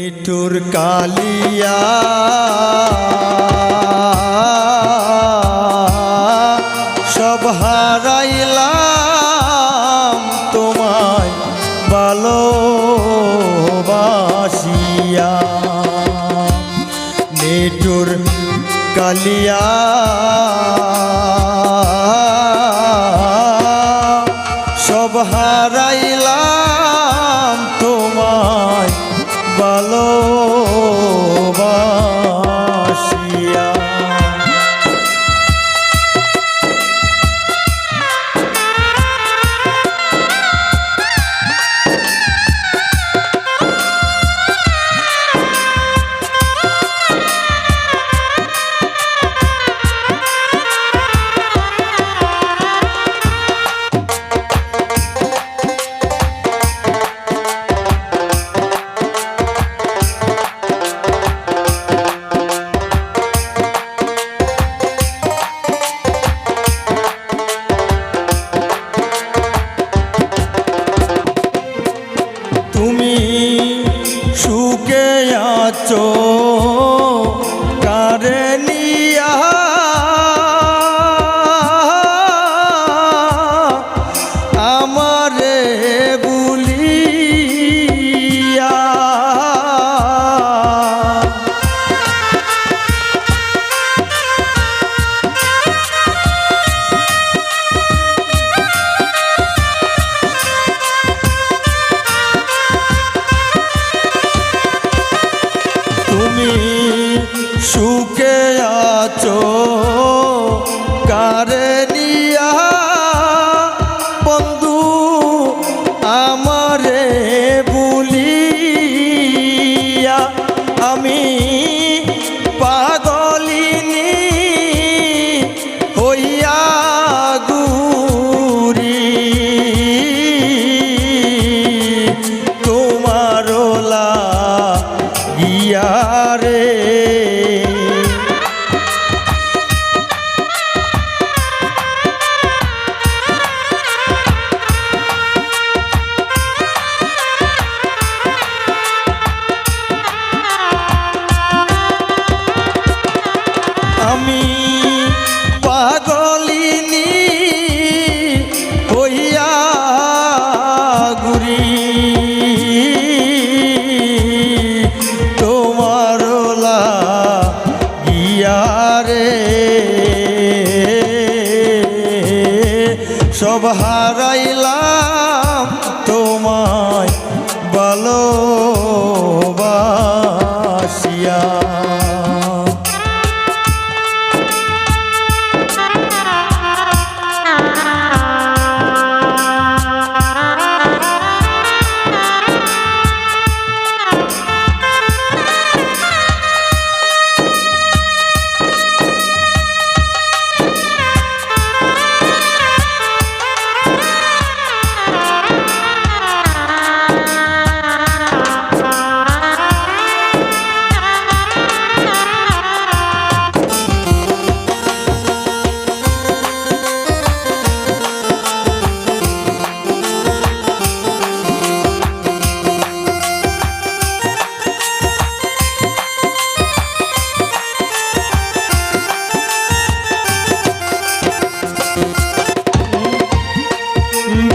নিঠুর কালিয়া সব হারাইলাম তোমায় ভালোবাসিয়া। নিঠুর কালিয়া সব হারাইলাম তোমায় ভালোবাসিয়া। তুমি সুখে আছো কারে নিয়া, আমারে ভুলিয়া। তুমি সুখে আছো কারে নিয়া, বন্ধু আমারে ভুলিয়া। আমি পাগলিনী হইয়া ঘুরি তোমার লাগিয়া রে। আমি পাগলিনী হইয়া ঘুরি তোমার লাগিয়া রে। সব হারাইলাম তোমায় ভালোবাসিয়া।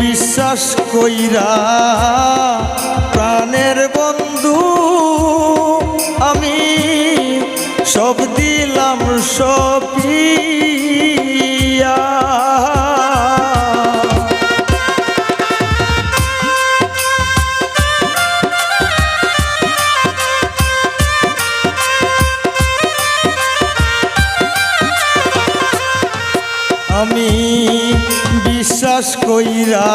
বিশ্বাস কইরা প্রাণের বন্ধু আমি সব দিলাম সপিয়া। আমি বিশ্বাস কইরা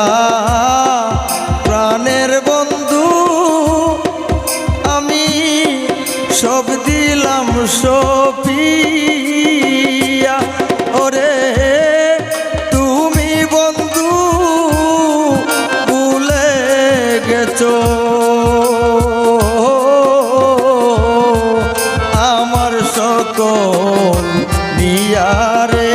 প্রাণের বন্ধু আমি সব দিলাম সপিয়া। ওরে তুমি বন্ধু ভুলে গেছো আমার সকল নিয়া রে।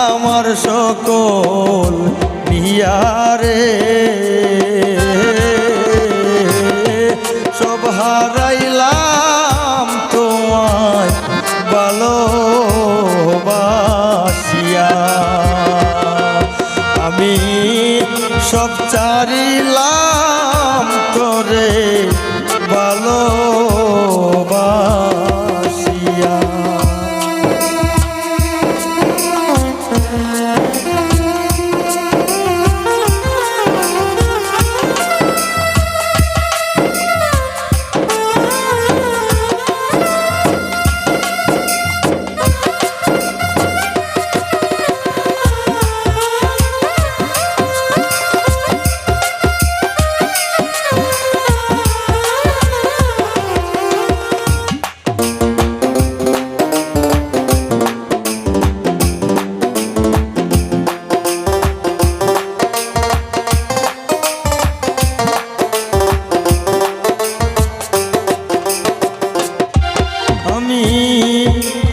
আমার সকল নিয়ারে সব হারাইলাম তোমায় ভালোবাসিয়া আমি সব চারিলাম তোরে ভালোবাসিয়া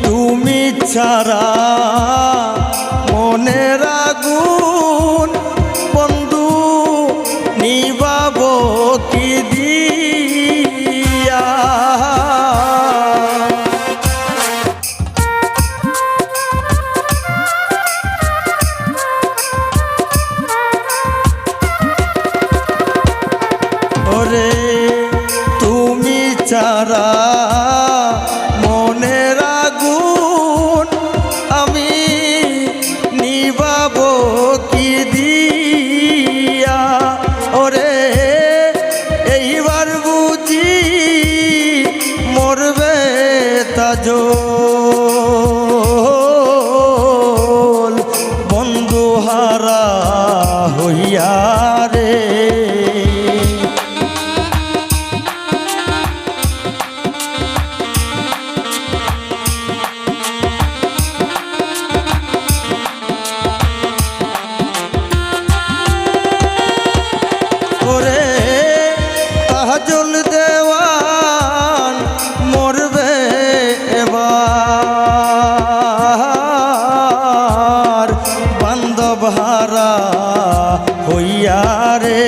তুমি ছাড়া মনের আগুন বন্ধু নিবাব কি দিয়া ওরে তুমি ছাড়া মনের আগুন আমি নিবাব কি দিয়া ওরে এইবার বুঝি মরবে তাজল বন্ধু হারা হইয়া রে জল দেওয়ান মরবে এবার বান্ধব হারা হইয়া রে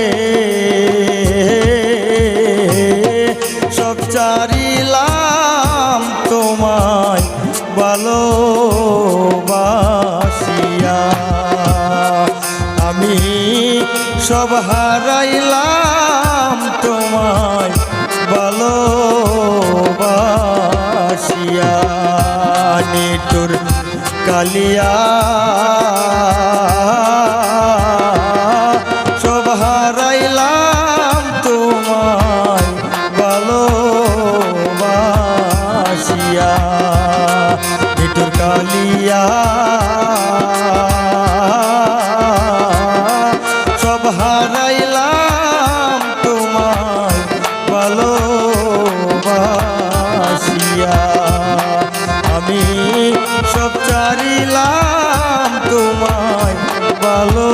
সব চারিলাম তোমায় ভালোবাসিয়া আমি সব হারাইলাম তোমায় ভালোবাসিয়া নিঠুর কালিয়া সব হারাইলাম তোমায় ভালোবাসিয়া নিঠুর কালিয়া সব হারাইলাম তোমায় ভালোবাসিয়া আমি সব চারিলাম তোমায় ভালো